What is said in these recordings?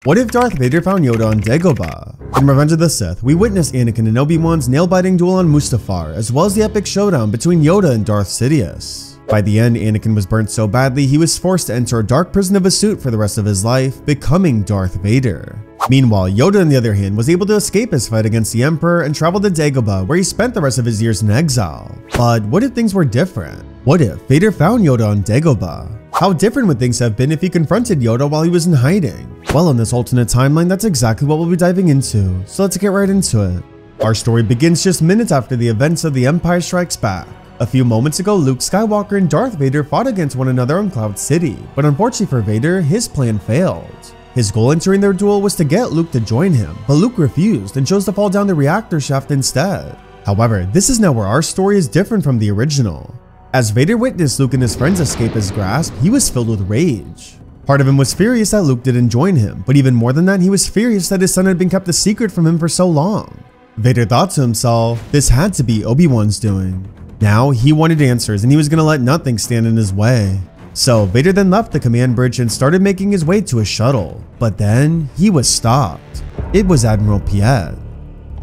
What if Darth Vader found Yoda on Dagobah? In Revenge of the Sith, we witnessed Anakin and Obi-Wan's nail-biting duel on Mustafar, as well as the epic showdown between Yoda and Darth Sidious. By the end, Anakin was burnt so badly he was forced to enter a dark prison of a suit for the rest of his life, becoming Darth Vader. Meanwhile, Yoda on the other hand was able to escape his fight against the Emperor and travel to Dagobah, where he spent the rest of his years in exile. But what if things were different? What if Vader found Yoda on Dagobah? How different would things have been if he confronted Yoda while he was in hiding? Well, in this alternate timeline, that's exactly what we'll be diving into, so let's get right into it. Our story begins just minutes after the events of The Empire Strikes Back. A few moments ago, Luke Skywalker and Darth Vader fought against one another on Cloud City, but unfortunately for Vader, his plan failed. His goal entering their duel was to get Luke to join him, but Luke refused and chose to fall down the reactor shaft instead. However, this is now where our story is different from the original. As Vader witnessed Luke and his friends escape his grasp, he was filled with rage. Part of him was furious that Luke didn't join him, but even more than that, he was furious that his son had been kept a secret from him for so long. Vader thought to himself, this had to be Obi-Wan's doing. Now, he wanted answers and he was going to let nothing stand in his way. So, Vader then left the command bridge and started making his way to a shuttle. But then, he was stopped. It was Admiral Piet.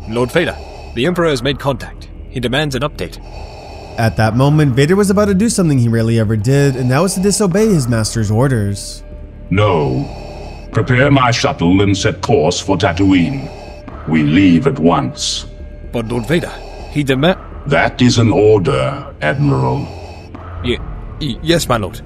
Lord Vader, the Emperor has made contact. He demands an update. At that moment, Vader was about to do something he rarely ever did, and that was to disobey his master's orders. No. Prepare my shuttle and set course for Tatooine. We leave at once. But Lord Vader, he demands... That is an order, Admiral. Yes, my lord.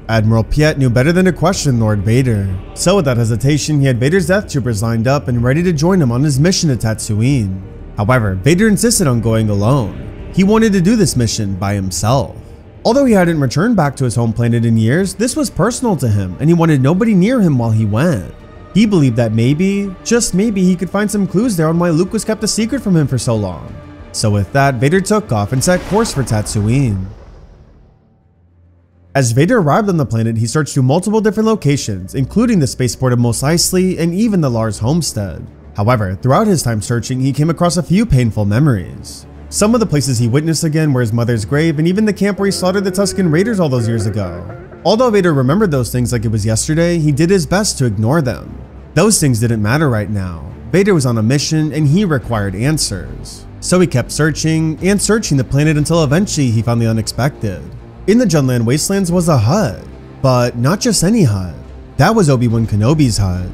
Admiral Piet knew better than to question Lord Vader. So without hesitation, he had Vader's Death Troopers lined up and ready to join him on his mission to Tatooine. However, Vader insisted on going alone. He wanted to do this mission by himself. Although he hadn't returned back to his home planet in years, this was personal to him and he wanted nobody near him while he went. He believed that maybe, just maybe, he could find some clues there on why Luke was kept a secret from him for so long. So with that, Vader took off and set course for Tatooine. As Vader arrived on the planet, he searched through multiple different locations, including the spaceport of Mos Eisley and even the Lars homestead. However, throughout his time searching, he came across a few painful memories. Some of the places he witnessed again were his mother's grave and even the camp where he slaughtered the Tusken Raiders all those years ago. Although Vader remembered those things like it was yesterday, he did his best to ignore them. Those things didn't matter right now. Vader was on a mission and he required answers. So he kept searching and searching the planet until eventually he found the unexpected. In the Jundland Wastelands was a hut, but not just any hut. That was Obi-Wan Kenobi's hut.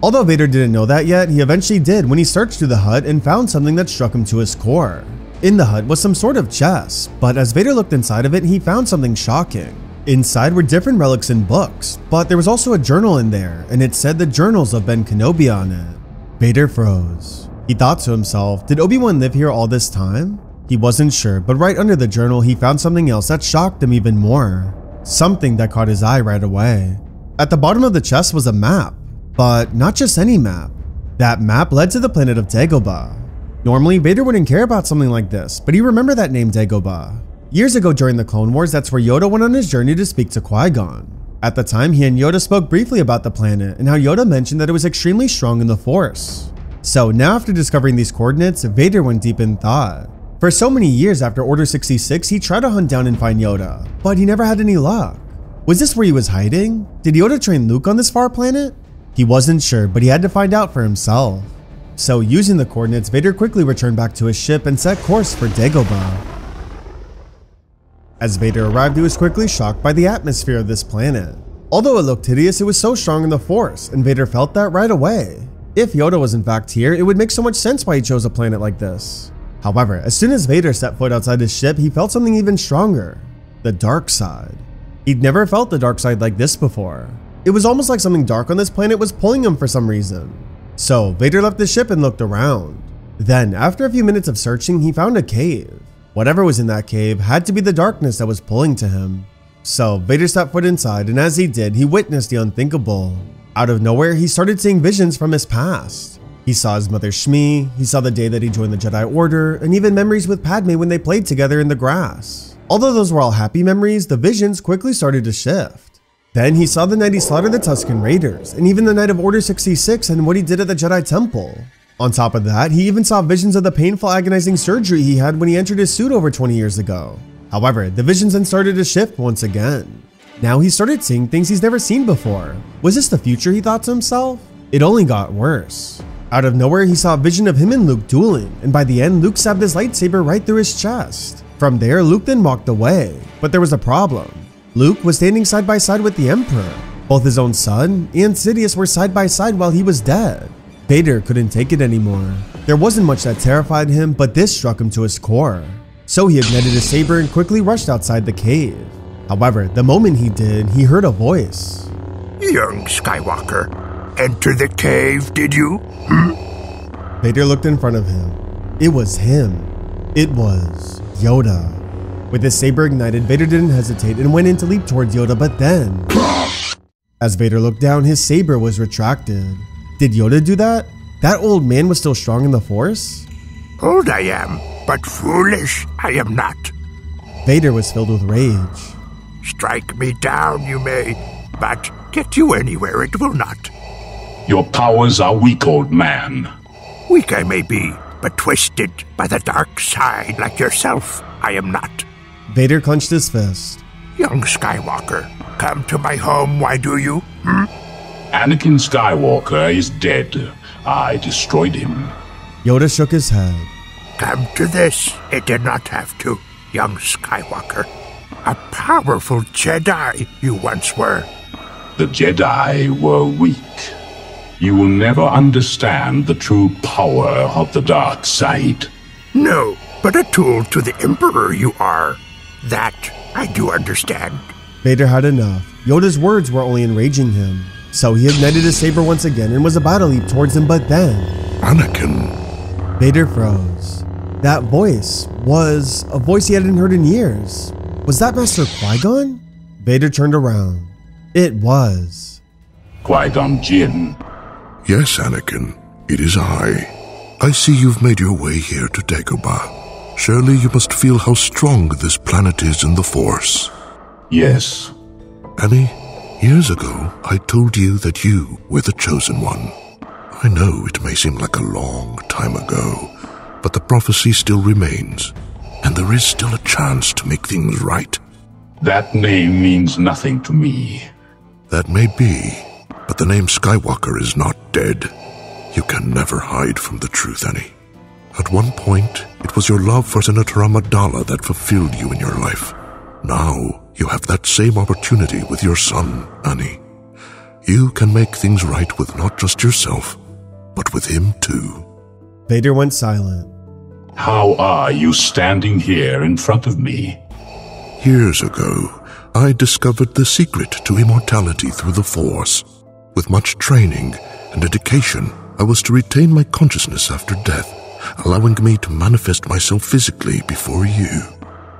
Although Vader didn't know that yet, he eventually did when he searched through the hut and found something that struck him to his core. In the hut was some sort of chest, but as Vader looked inside of it, he found something shocking. Inside were different relics and books, but there was also a journal in there, and it said the journals of Ben Kenobi on it. Vader froze. He thought to himself, did Obi-Wan live here all this time? He wasn't sure, but right under the journal, he found something else that shocked him even more. Something that caught his eye right away. At the bottom of the chest was a map, but not just any map. That map led to the planet of Dagobah. Normally, Vader wouldn't care about something like this, but he remembered that name Dagobah. Years ago during the Clone Wars, that's where Yoda went on his journey to speak to Qui-Gon. At the time, he and Yoda spoke briefly about the planet and how Yoda mentioned that it was extremely strong in the Force. So now after discovering these coordinates, Vader went deep in thought. For so many years after Order 66, he tried to hunt down and find Yoda, but he never had any luck. Was this where he was hiding? Did Yoda train Luke on this far planet? He wasn't sure, but he had to find out for himself. So using the coordinates, Vader quickly returned back to his ship and set course for Dagobah. As Vader arrived, he was quickly shocked by the atmosphere of this planet. Although it looked hideous, it was so strong in the Force, and Vader felt that right away. If Yoda was in fact here, it would make so much sense why he chose a planet like this. However, as soon as Vader set foot outside his ship, he felt something even stronger. The dark side. He'd never felt the dark side like this before. It was almost like something dark on this planet was pulling him for some reason. So, Vader left the ship and looked around. Then, after a few minutes of searching, he found a cave. Whatever was in that cave had to be the darkness that was pulling to him. So, Vader stepped foot inside, and as he did, he witnessed the unthinkable. Out of nowhere, he started seeing visions from his past. He saw his mother Shmi, he saw the day that he joined the Jedi Order, and even memories with Padme when they played together in the grass. Although those were all happy memories, the visions quickly started to shift. Then he saw the night he slaughtered the Tusken Raiders, and even the night of Order 66 and what he did at the Jedi Temple. On top of that, he even saw visions of the painful, agonizing surgery he had when he entered his suit over 20 years ago. However, the visions then started to shift once again. Now he started seeing things he's never seen before. Was this the future, he thought to himself? It only got worse. Out of nowhere, he saw a vision of him and Luke dueling, and by the end, Luke stabbed his lightsaber right through his chest. From there, Luke then walked away, but there was a problem. Luke was standing side by side with the Emperor. Both his own son and Sidious were side by side while he was dead. Vader couldn't take it anymore. There wasn't much that terrified him, but this struck him to his core. So he ignited his saber and quickly rushed outside the cave. However, the moment he did, he heard a voice. Young Skywalker, enter the cave, did you? Vader looked in front of him. It was him. It was Yoda. With his saber ignited, Vader didn't hesitate and went in to leap towards Yoda, but then, as Vader looked down, his saber was retracted. Did Yoda do that? That old man was still strong in the Force? Old I am, but foolish I am not. Vader was filled with rage. Strike me down you may, but get you anywhere it will not. Your powers are weak, old man. Weak I may be, but twisted by the dark side like yourself I am not. Vader clenched his fist. Young Skywalker, come to my home, why do you? Anakin Skywalker is dead. I destroyed him. Yoda shook his head. Come to this, it did not have to, young Skywalker. A powerful Jedi you once were. The Jedi were weak. You will never understand the true power of the dark side. No, but a tool to the Emperor you are. That I do understand. Vader had enough. Yoda's words were only enraging him. So he ignited his saber once again and was about to leap towards him, but then... Anakin. Vader froze. That voice was a voice he hadn't heard in years. Was that Master Qui-Gon? Vader turned around. It was Qui-Gon Jinn. Yes, Anakin, it is I. I see you've made your way here to Dagobah. Surely you must feel how strong this planet is in the Force. Yes. Annie, years ago, I told you that you were the chosen one. I know it may seem like a long time ago, but the prophecy still remains, and there is still a chance to make things right. That name means nothing to me. That may be, but the name Skywalker is not dead. You can never hide from the truth, Annie. At one point, it was your love for Senator Amidala that fulfilled you in your life. Now, you have that same opportunity with your son, Annie. You can make things right with not just yourself, but with him too. Vader went silent. How are you standing here in front of me? Years ago, I discovered the secret to immortality through the Force. With much training and dedication, I was to retain my consciousness after death, allowing me to manifest myself physically before you.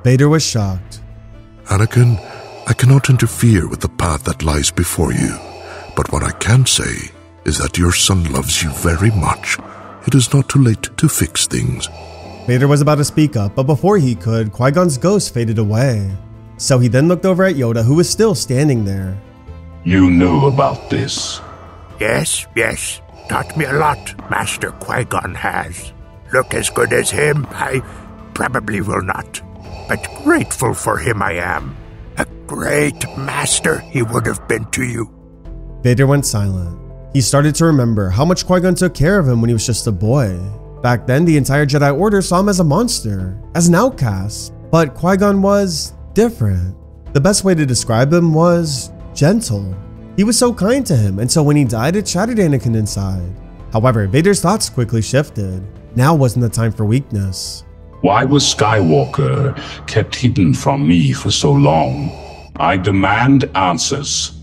Vader was shocked. Anakin, I cannot interfere with the path that lies before you, but what I can say is that your son loves you very much. It is not too late to fix things. Vader was about to speak up, but before he could, Qui-Gon's ghost faded away. So he then looked over at Yoda, who was still standing there. You knew about this. Yes. Taught me a lot, Master Qui-Gon has. Look as good as him, I probably will not. But grateful for him I am. A great master he would have been to you. Vader went silent. He started to remember how much Qui-Gon took care of him when he was just a boy. Back then, the entire Jedi Order saw him as a monster, as an outcast. But Qui-Gon was different. The best way to describe him was gentle. He was so kind to him, and so when he died, it shattered Anakin inside. However, Vader's thoughts quickly shifted. Now wasn't the time for weakness. Why was Skywalker kept hidden from me for so long? I demand answers.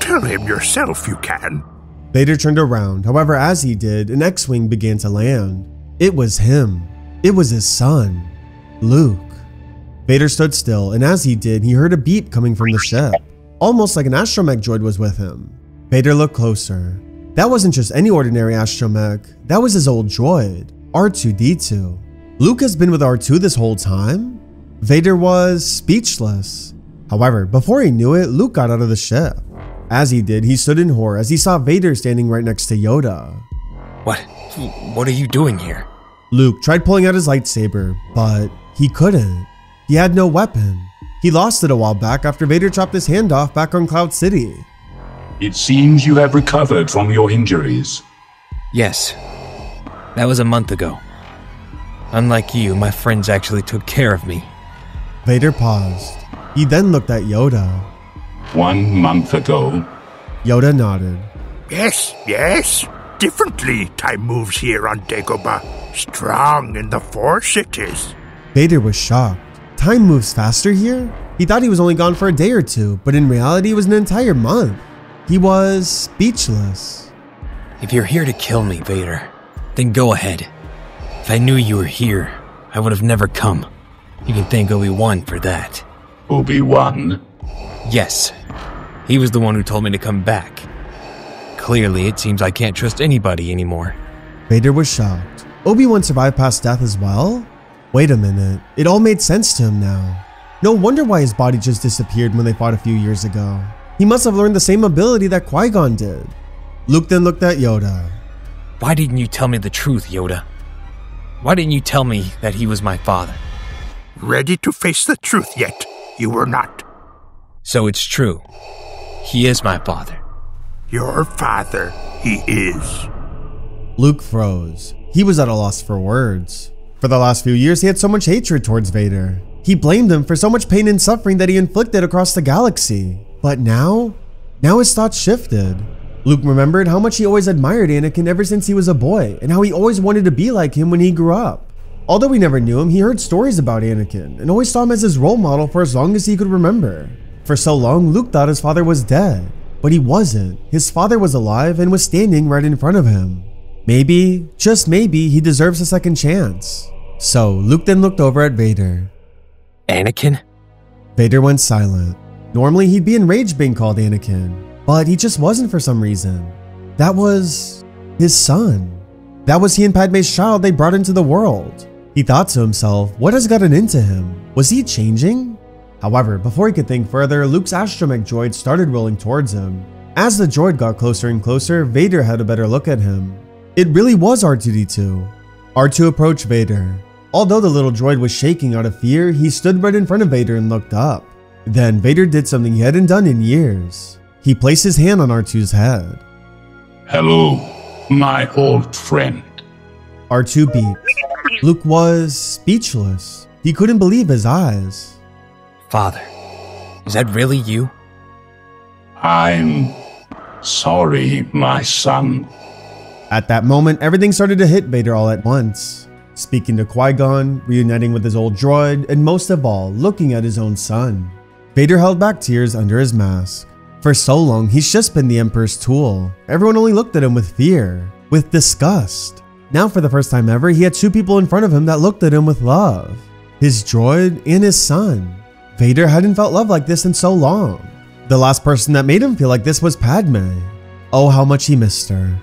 Tell him yourself you can. Vader turned around. However, as he did, an X-Wing began to land. It was him. It was his son, Luke. Vader stood still, and as he did, he heard a beep coming from the ship. Almost like an astromech droid was with him. Vader looked closer. That wasn't just any ordinary astromech. That was his old droid, R2-D2. Luke has been with R2 this whole time? Vader was speechless. However, before he knew it, Luke got out of the ship. As he did, he stood in horror as he saw Vader standing right next to Yoda. What are you doing here? Luke tried pulling out his lightsaber, but he couldn't. He had no weapon. He lost it a while back after Vader chopped his hand off back on Cloud City. It seems you have recovered from your injuries. Yes. That was a month ago. Unlike you, my friends actually took care of me. Vader paused. He then looked at Yoda. 1 month ago. Yoda nodded. Yes. Differently time moves here on Dagobah. Strong in the Force it is. Vader was shocked. Time moves faster here? He thought he was only gone for a day or two, but in reality it was an entire month. He was speechless. If you're here to kill me, Vader, then go ahead. If I knew you were here, I would have never come. You can thank Obi-Wan for that. Obi-Wan? Yes. He was the one who told me to come back. Clearly, it seems I can't trust anybody anymore. Vader was shocked. Obi-Wan survived past death as well? Wait a minute. It all made sense to him now. No wonder why his body just disappeared when they fought a few years ago. He must have learned the same ability that Qui-Gon did. Luke then looked at Yoda. Why didn't you tell me the truth, Yoda? Why didn't you tell me that he was my father? Ready to face the truth yet? You were not. So it's true. He is my father. Your father, he is. Luke froze. He was at a loss for words. For the last few years, he had so much hatred towards Vader. He blamed him for so much pain and suffering that he inflicted across the galaxy. But now his thoughts shifted. Luke remembered how much he always admired Anakin ever since he was a boy, and how he always wanted to be like him when he grew up. Although he never knew him, he heard stories about Anakin, and always saw him as his role model for as long as he could remember. For so long, Luke thought his father was dead, but he wasn't. His father was alive and was standing right in front of him. Maybe, just maybe, he deserves a second chance. So, Luke then looked over at Vader. Anakin? Vader went silent. Normally, he'd be enraged being called Anakin, but he just wasn't for some reason. That was his son. That was he and Padme's child they brought into the world. He thought to himself, what has gotten into him? Was he changing? However, before he could think further, Luke's astromech droid started rolling towards him. As the droid got closer and closer, Vader had a better look at him. It really was R2-D2. R2 approached Vader. Although the little droid was shaking out of fear, he stood right in front of Vader and looked up. Then Vader did something he hadn't done in years. He placed his hand on R2's head. Hello, my old friend. R2 beeped. Luke was speechless. He couldn't believe his eyes. Father, is that really you? I'm sorry, my son. At that moment, everything started to hit Vader all at once. Speaking to Qui-Gon, reuniting with his old droid, and most of all, looking at his own son. Vader held back tears under his mask. For so long, he's just been the Emperor's tool. Everyone only looked at him with fear, with disgust. Now for the first time ever, he had two people in front of him that looked at him with love. His droid and his son. Vader hadn't felt love like this in so long. The last person that made him feel like this was Padme. Oh, how much he missed her.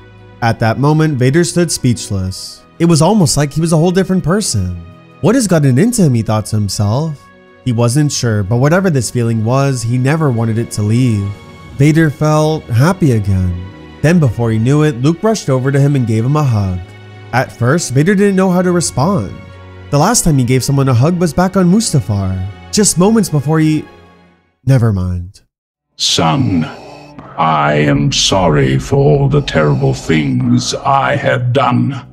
At that moment, Vader stood speechless. It was almost like he was a whole different person. What has gotten into him, he thought to himself. He wasn't sure, but whatever this feeling was, he never wanted it to leave. Vader felt happy again. Then before he knew it, Luke rushed over to him and gave him a hug. At first, Vader didn't know how to respond. The last time he gave someone a hug was back on Mustafar, just moments before he... Never mind. Son, I am sorry for all the terrible things I have done.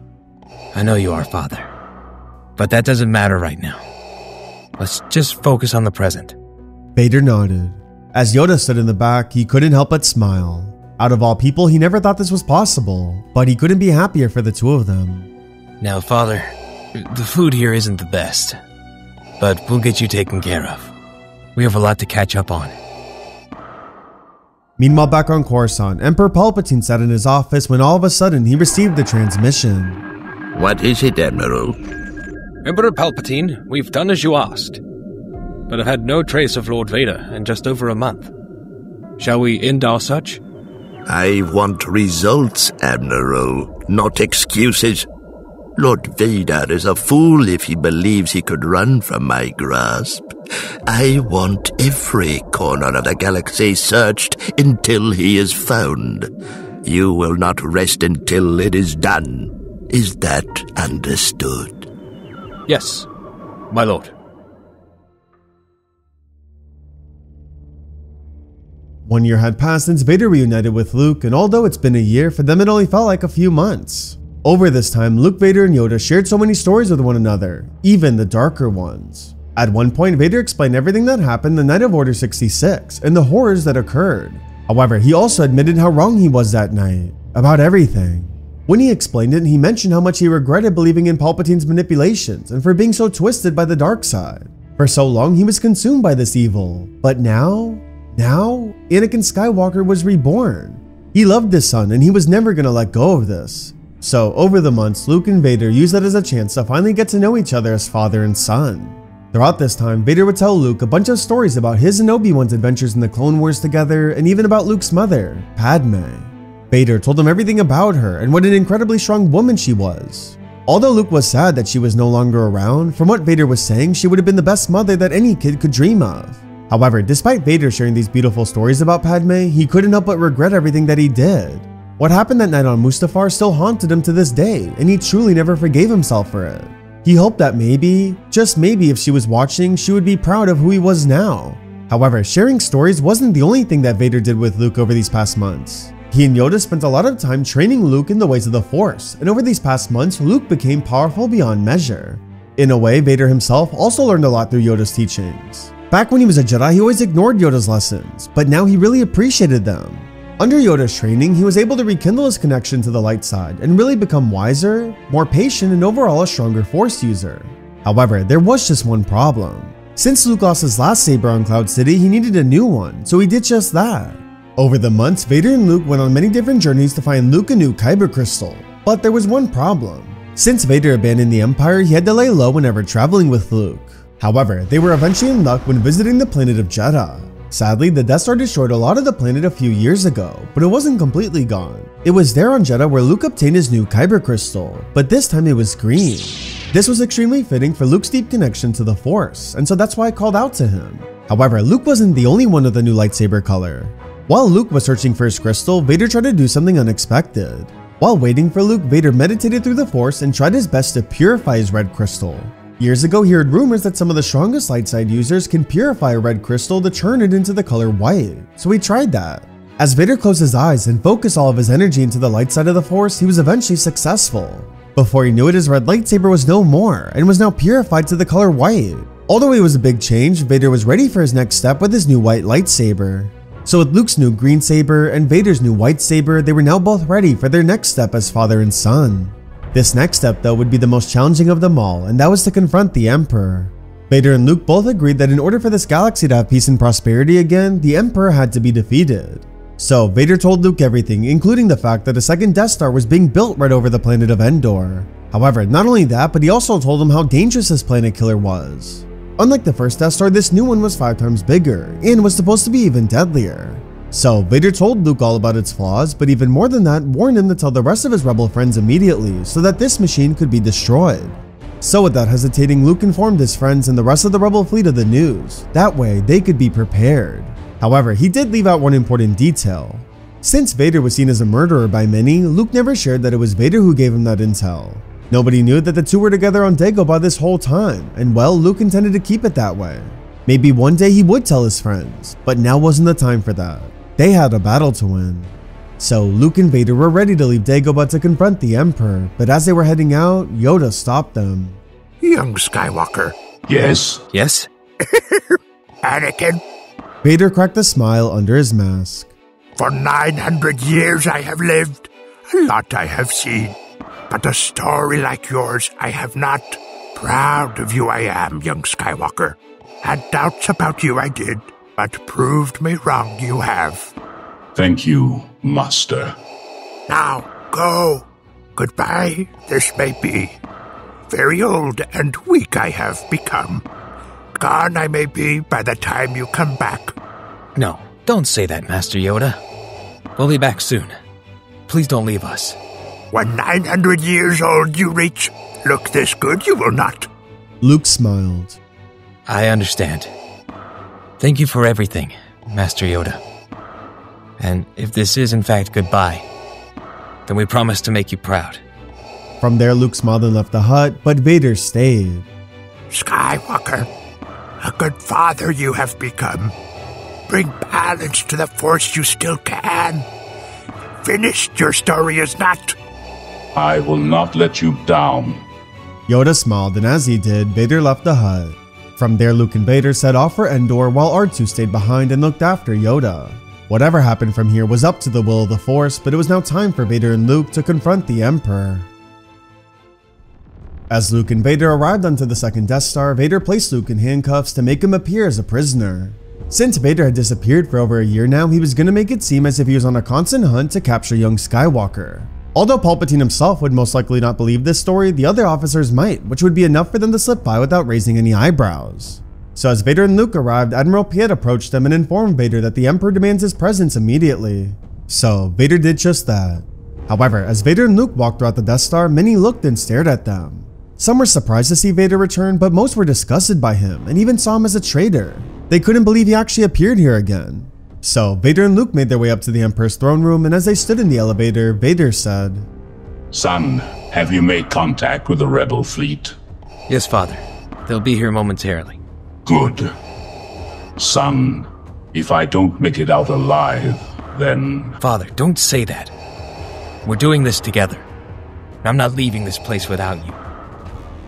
I know you are, Father. But that doesn't matter right now. Let's just focus on the present. Vader nodded. As Yoda stood in the back, he couldn't help but smile. Out of all people, he never thought this was possible, but he couldn't be happier for the two of them. Now, Father, the food here isn't the best, but we'll get you taken care of. We have a lot to catch up on. Meanwhile, back on Coruscant, Emperor Palpatine sat in his office when all of a sudden he received a transmission. What is it, Admiral? Emperor Palpatine, we've done as you asked, but I've had no trace of Lord Vader in just over a month. Shall we end our search? I want results, Admiral, not excuses. Lord Vader is a fool if he believes he could run from my grasp. I want every corner of the galaxy searched until he is found. You will not rest until it is done. Is that understood? Yes, my lord. 1 year had passed since Vader reunited with Luke, and although it's been a year, for them it only felt like a few months. Over this time, Luke, Vader, and Yoda shared so many stories with one another, even the darker ones. At one point, Vader explained everything that happened the night of Order 66 and the horrors that occurred. However, he also admitted how wrong he was that night, about everything. When he explained it, he mentioned how much he regretted believing in Palpatine's manipulations and for being so twisted by the dark side. For so long, he was consumed by this evil, but now, Anakin Skywalker was reborn. He loved his son and he was never going to let go of this. So over the months, Luke and Vader used that as a chance to finally get to know each other as father and son. Throughout this time, Vader would tell Luke a bunch of stories about his and Obi-Wan's adventures in the Clone Wars together, and even about Luke's mother, Padme. Vader told him everything about her and what an incredibly strong woman she was. Although Luke was sad that she was no longer around, from what Vader was saying, she would have been the best mother that any kid could dream of. However, despite Vader sharing these beautiful stories about Padme, he couldn't help but regret everything that he did. What happened that night on Mustafar still haunted him to this day, and he truly never forgave himself for it. He hoped that maybe, just maybe if she was watching, she would be proud of who he was now. However, sharing stories wasn't the only thing that Vader did with Luke over these past months. He and Yoda spent a lot of time training Luke in the ways of the Force, and over these past months, Luke became powerful beyond measure. In a way, Vader himself also learned a lot through Yoda's teachings. Back when he was a Jedi, he always ignored Yoda's lessons, but now he really appreciated them. Under Yoda's training, he was able to rekindle his connection to the light side and really become wiser, more patient, and overall a stronger Force user. However, there was just one problem. Since Luke lost his last saber on Cloud City, he needed a new one, so he did just that. Over the months, Vader and Luke went on many different journeys to find Luke a new Kyber crystal, but there was one problem. Since Vader abandoned the Empire, he had to lay low whenever traveling with Luke. However, they were eventually in luck when visiting the planet of Jedha. Sadly, the Death Star destroyed a lot of the planet a few years ago, but it wasn't completely gone. It was there on Jedha where Luke obtained his new Kyber crystal, but this time it was green. This was extremely fitting for Luke's deep connection to the Force, and so that's why I called out to him. However, Luke wasn't the only one with the new lightsaber color. While Luke was searching for his crystal, Vader tried to do something unexpected. While waiting for Luke, Vader meditated through the Force and tried his best to purify his red crystal. Years ago, he heard rumors that some of the strongest light side users can purify a red crystal to turn it into the color white, so he tried that. As Vader closed his eyes and focused all of his energy into the light side of the Force, he was eventually successful. Before he knew it, his red lightsaber was no more and was now purified to the color white. Although it was a big change, Vader was ready for his next step with his new white lightsaber. So with Luke's new green saber and Vader's new white saber, they were now both ready for their next step as father and son. This next step though would be the most challenging of them all, and that was to confront the Emperor. Vader and Luke both agreed that in order for this galaxy to have peace and prosperity again, the Emperor had to be defeated. So Vader told Luke everything, including the fact that a second Death Star was being built right over the planet of Endor. However, not only that, but he also told him how dangerous this planet killer was. Unlike the first Death Star, this new one was 5 times bigger, and was supposed to be even deadlier. So Vader told Luke all about its flaws, but even more than that, warned him to tell the rest of his rebel friends immediately so that this machine could be destroyed. So without hesitating, Luke informed his friends and the rest of the rebel fleet of the news. That way, they could be prepared. However, he did leave out one important detail. Since Vader was seen as a murderer by many, Luke never shared that it was Vader who gave him that intel. Nobody knew that the two were together on Dagobah this whole time, and well, Luke intended to keep it that way. Maybe one day he would tell his friends, but now wasn't the time for that. They had a battle to win. So Luke and Vader were ready to leave Dagobah to confront the Emperor, but as they were heading out, Yoda stopped them. Young Skywalker. Yes? Yes? Anakin, Vader cracked a smile under his mask. for 900 years I have lived. A lot I have seen. But a story like yours I have not. Proud of you I am, young Skywalker. Had doubts about you I did, but proved me wrong you have. Thank you, Master. Now, go. Goodbye, this may be. Very old and weak I have become. Gone I may be by the time you come back. No, don't say that, Master Yoda. We'll be back soon. Please don't leave us. When 900 years old you reach, look this good you will not. Luke smiled. I understand. Thank you for everything, Master Yoda. And if this is in fact goodbye, then we promise to make you proud. From there, Luke smiled and left the hut, but Vader stayed. Skywalker, a good father you have become. Bring balance to the Force you still can. Finished your story is not. I will not let you down. Yoda smiled, and as he did, Vader left the hut. From there, Luke and Vader set off for Endor while R2 stayed behind and looked after Yoda. Whatever happened from here was up to the will of the Force, but it was now time for Vader and Luke to confront the Emperor. As Luke and Vader arrived onto the second Death Star, Vader placed Luke in handcuffs to make him appear as a prisoner. Since Vader had disappeared for over a year now, he was going to make it seem as if he was on a constant hunt to capture young Skywalker. Although Palpatine himself would most likely not believe this story, the other officers might, which would be enough for them to slip by without raising any eyebrows. So as Vader and Luke arrived, Admiral Piet approached them and informed Vader that the Emperor demands his presence immediately. So Vader did just that. However, as Vader and Luke walked throughout the Death Star, many looked and stared at them. Some were surprised to see Vader return, but most were disgusted by him and even saw him as a traitor. They couldn't believe he actually appeared here again. So Vader and Luke made their way up to the Emperor's throne room, and as they stood in the elevator, Vader said, Son, have you made contact with the rebel fleet? Yes, Father. They'll be here momentarily. Good. Son, if I don't make it out alive, then... Father, don't say that. We're doing this together. I'm not leaving this place without you.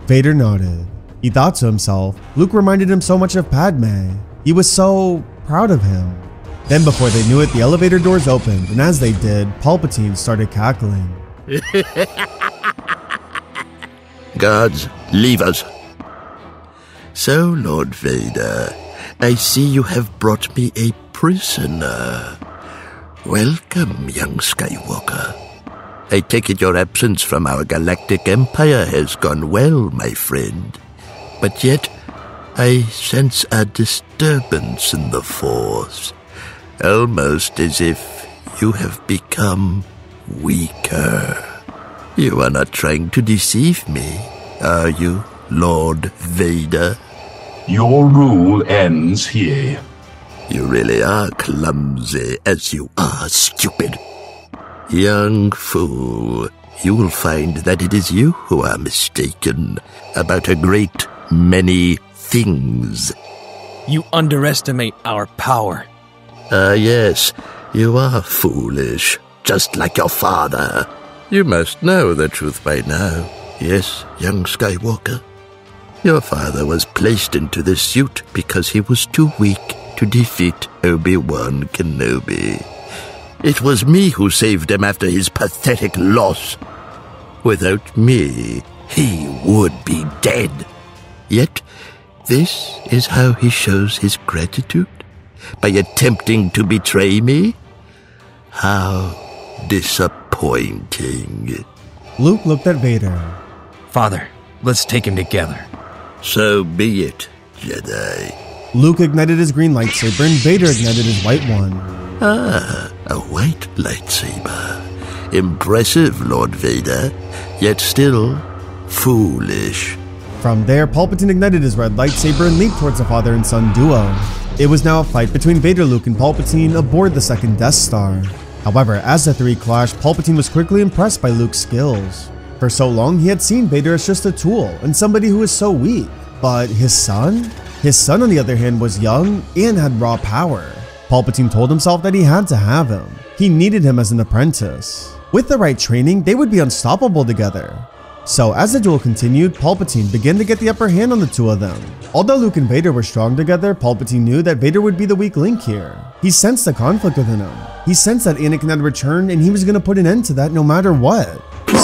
Vader nodded. He thought to himself, Luke reminded him so much of Padme. He was so proud of him. Then before they knew it, the elevator doors opened, and as they did, Palpatine started cackling. Guards, leave us. So, Lord Vader, I see you have brought me a prisoner. Welcome, young Skywalker. I take it your absence from our galactic empire has gone well, my friend. But yet, I sense a disturbance in the Force. Almost as if you have become weaker. You are not trying to deceive me, are you, Lord Vader? Your rule ends here. You really are clumsy, as you are stupid. Young fool, you will find that it is you who are mistaken about a great many things. You underestimate our power. Yes, you are foolish, just like your father. You must know the truth by now. Yes, young Skywalker. Your father was placed into this suit because he was too weak to defeat Obi-Wan Kenobi. It was me who saved him after his pathetic loss. Without me, he would be dead. Yet, this is how he shows his gratitude? By attempting to betray me? How disappointing. Luke looked at Vader. Father, let's take him together. So be it, Jedi. Luke ignited his green lightsaber and Vader ignited his white one. Ah, a white lightsaber. Impressive, Lord Vader, yet still foolish. From there, Palpatine ignited his red lightsaber and leaped towards the father and son duo. It was now a fight between Vader, Luke, and Palpatine aboard the second Death Star. However, as the three clashed, Palpatine was quickly impressed by Luke's skills. For so long, he had seen Vader as just a tool and somebody who was so weak. But his son? His son, on the other hand, was young and had raw power. Palpatine told himself that he had to have him. He needed him as an apprentice. With the right training, they would be unstoppable together. So as the duel continued, Palpatine began to get the upper hand on the two of them. Although Luke and Vader were strong together, Palpatine knew that Vader would be the weak link here. He sensed the conflict within him. He sensed that Anakin had returned and he was going to put an end to that no matter what.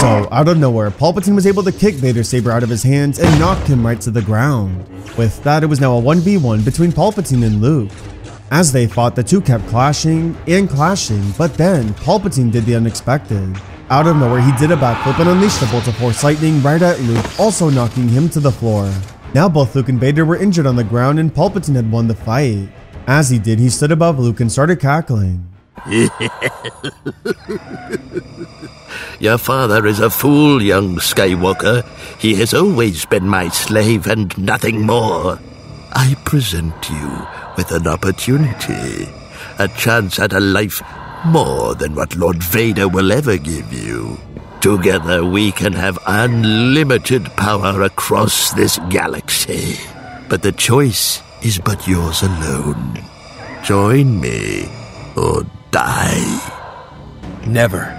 So out of nowhere, Palpatine was able to kick Vader's saber out of his hands and knock him right to the ground. With that, it was now a 1v1 between Palpatine and Luke. As they fought, the two kept clashing and clashing, but then Palpatine did the unexpected. Out of nowhere, he did a backflip and unleashed a bolt of Force lightning right at Luke, also knocking him to the floor. Now both Luke and Vader were injured on the ground and Palpatine had won the fight. As he did, he stood above Luke and started cackling. Your father is a fool, young Skywalker. He has always been my slave and nothing more. I present you with an opportunity, a chance at a life more than what Lord Vader will ever give you. Together we can have unlimited power across this galaxy. But the choice is but yours alone. Join me or die. Never.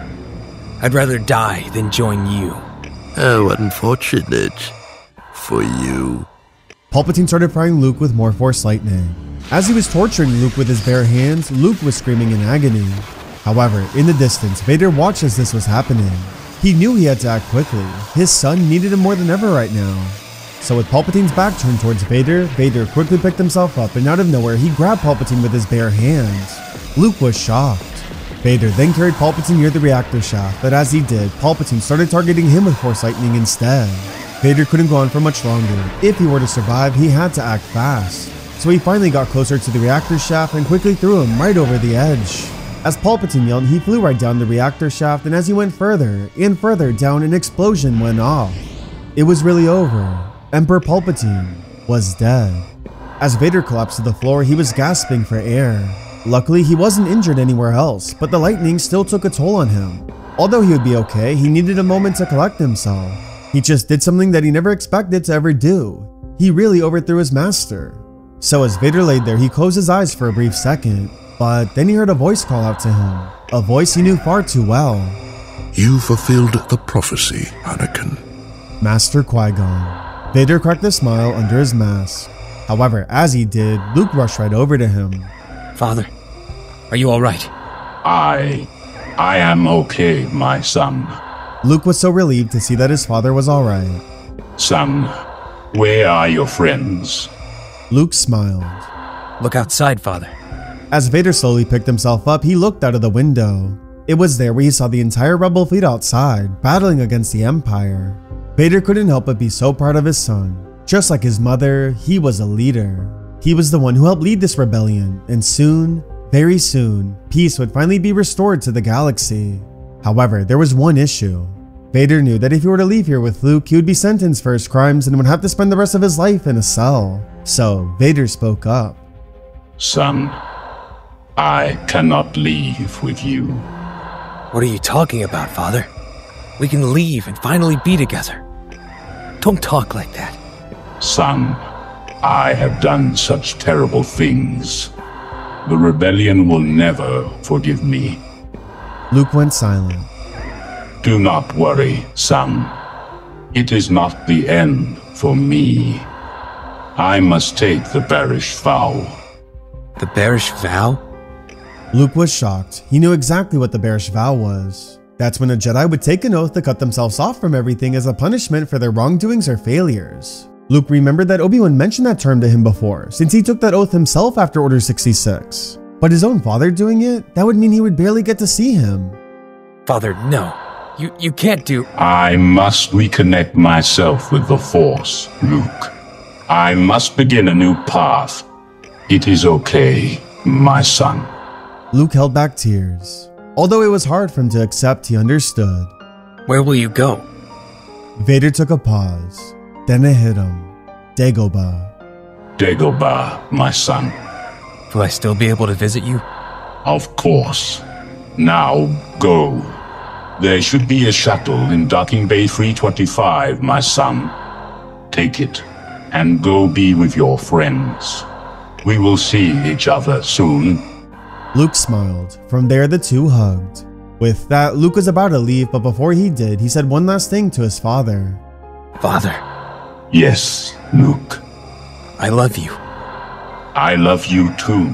I'd rather die than join you. How unfortunate for you. Palpatine started frying Luke with more Force lightning. As he was torturing Luke with his bare hands, Luke was screaming in agony. However, in the distance, Vader watched as this was happening. He knew he had to act quickly. His son needed him more than ever right now. So with Palpatine's back turned towards Vader, Vader quickly picked himself up and out of nowhere he grabbed Palpatine with his bare hands. Luke was shocked. Vader then carried Palpatine near the reactor shaft, but as he did, Palpatine started targeting him with Force lightning instead. Vader couldn't go on for much longer. If he were to survive, he had to act fast. So he finally got closer to the reactor shaft and quickly threw him right over the edge. As Palpatine yelled, he flew right down the reactor shaft, and as he went further and further down, an explosion went off. It was really over. Emperor Palpatine was dead. As Vader collapsed to the floor, he was gasping for air. Luckily, he wasn't injured anywhere else, but the lightning still took a toll on him. Although he would be okay, he needed a moment to collect himself. He just did something that he never expected to ever do. He really overthrew his master. So as Vader laid there, he closed his eyes for a brief second, but then he heard a voice call out to him. A voice he knew far too well. You fulfilled the prophecy, Anakin. Master Qui-Gon. Vader cracked a smile under his mask. However, as he did, Luke rushed right over to him. Father, are you all right? I am okay, my son. Luke was so relieved to see that his father was all right. Son, where are your friends? Luke smiled. Look outside, Father. As Vader slowly picked himself up, he looked out of the window. It was there where he saw the entire Rebel fleet outside, battling against the Empire. Vader couldn't help but be so proud of his son. Just like his mother, he was a leader. He was the one who helped lead this rebellion, and soon, very soon, peace would finally be restored to the galaxy. However, there was one issue. Vader knew that if he were to leave here with Luke, he would be sentenced for his crimes and would have to spend the rest of his life in a cell. So, Vader spoke up. Son, I cannot leave with you. What are you talking about, Father? We can leave and finally be together. Don't talk like that. Son, I have done such terrible things. The rebellion will never forgive me. Luke went silent. Do not worry, son. It is not the end for me. I must take the Barish vow. The Barish vow? Luke was shocked. He knew exactly what the Barish vow was. That's when a Jedi would take an oath to cut themselves off from everything as a punishment for their wrongdoings or failures. Luke remembered that Obi-Wan mentioned that term to him before, since he took that oath himself after Order 66. But his own father doing it, that would mean he would barely get to see him. Father, no. You can't do... I must reconnect myself with the Force, Luke. I must begin a new path. It is okay, my son. Luke held back tears. Although it was hard for him to accept, he understood. Where will you go? Vader took a pause. Then it hit him. Dagobah. Dagobah, my son. Will I still be able to visit you? Of course. Now, go. There should be a shuttle in Docking Bay 325, my son. Take it, and go be with your friends. We will see each other soon. Luke smiled. From there, the two hugged. With that, Luke was about to leave, but before he did, he said one last thing to his father. Father. Yes, Luke. I love you. I love you too,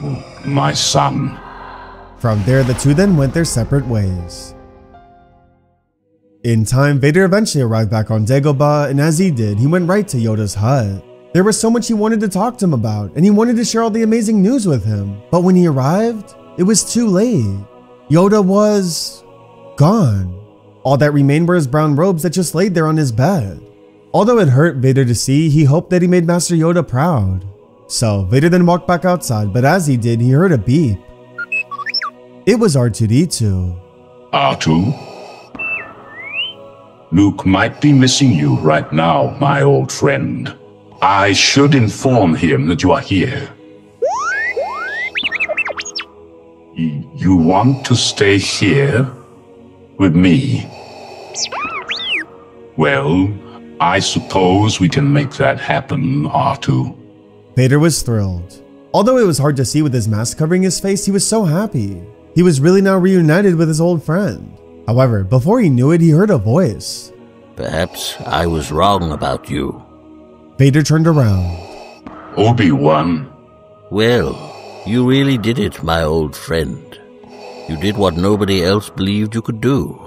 my son. From there, the two then went their separate ways. In time, Vader eventually arrived back on Dagobah, and as he did, he went right to Yoda's hut. There was so much he wanted to talk to him about, and he wanted to share all the amazing news with him. But when he arrived, it was too late. Yoda was... gone. All that remained were his brown robes that just laid there on his bed. Although it hurt Vader to see, he hoped that he made Master Yoda proud. So, Vader then walked back outside, but as he did, he heard a beep. It was R2-D2. R2? Luke might be missing you right now, my old friend. I should inform him that you are here. You want to stay here? With me? Well, I suppose we can make that happen, R2. Vader was thrilled. Although it was hard to see with his mask covering his face, he was so happy. He was really now reunited with his old friend. However, before he knew it, he heard a voice. Perhaps I was wrong about you. Vader turned around. Obi-Wan. Well, you really did it, my old friend. You did what nobody else believed you could do.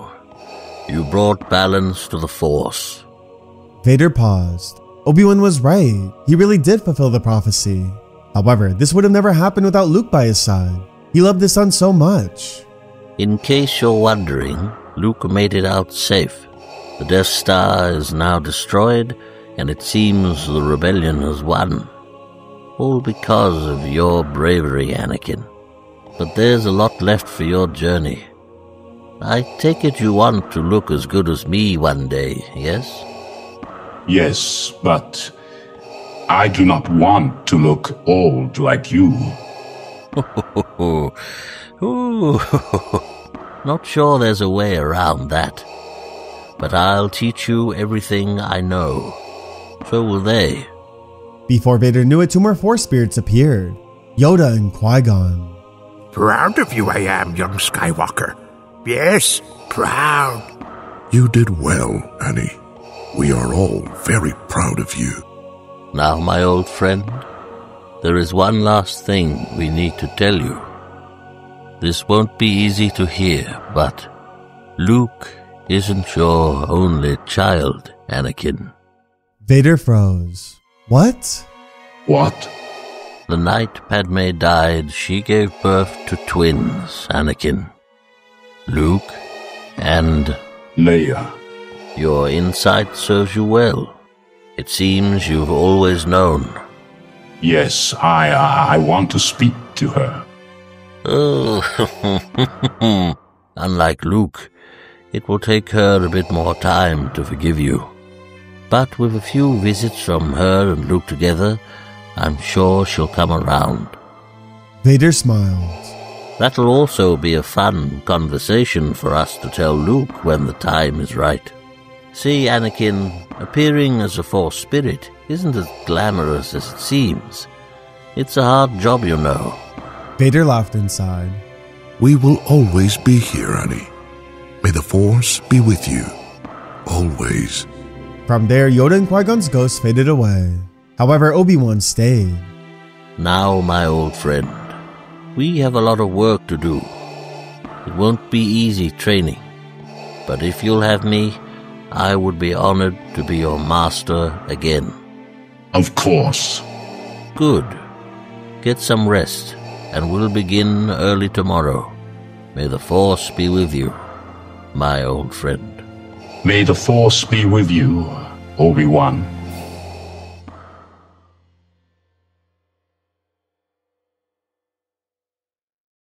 You brought balance to the Force. Vader paused. Obi-Wan was right. He really did fulfill the prophecy. However, this would have never happened without Luke by his side. He loved his son so much. In case you're wondering, Luke made it out safe. The Death Star is now destroyed, and it seems the rebellion has won. All because of your bravery, Anakin. But there's a lot left for your journey. I take it you want to look as good as me one day, yes? Yes, but I do not want to look old like you. Not sure there's a way around that. But I'll teach you everything I know. So will they. Before Vader knew it, 2 more Force spirits appeared. Yoda and Qui-Gon. Proud of you I am, young Skywalker. Yes, proud. You did well, Annie. We are all very proud of you. Now, my old friend, there is one last thing we need to tell you. This won't be easy to hear, but Luke isn't your only child, Anakin. Vader froze. What? What? The night Padme died, she gave birth to twins, Anakin. Luke and Leia. Your insight serves you well. It seems you've always known. Yes, I want to speak to her. Oh, unlike Luke, it will take her a bit more time to forgive you. But with a few visits from her and Luke together, I'm sure she'll come around. Vader smiled. That'll also be a fun conversation for us to tell Luke when the time is right. See, Anakin, appearing as a Force spirit isn't as glamorous as it seems. It's a hard job, you know. Vader laughed inside. We will always be here, Annie. May the Force be with you. Always. From there, Yoda and Qui-Gon's ghosts faded away. However, Obi-Wan stayed. Now, my old friend, we have a lot of work to do. It won't be easy training. But if you'll have me, I would be honored to be your master again. Of course. Good. Get some rest, and we'll begin early tomorrow. May the Force be with you, my old friend. May the Force be with you, Obi-Wan.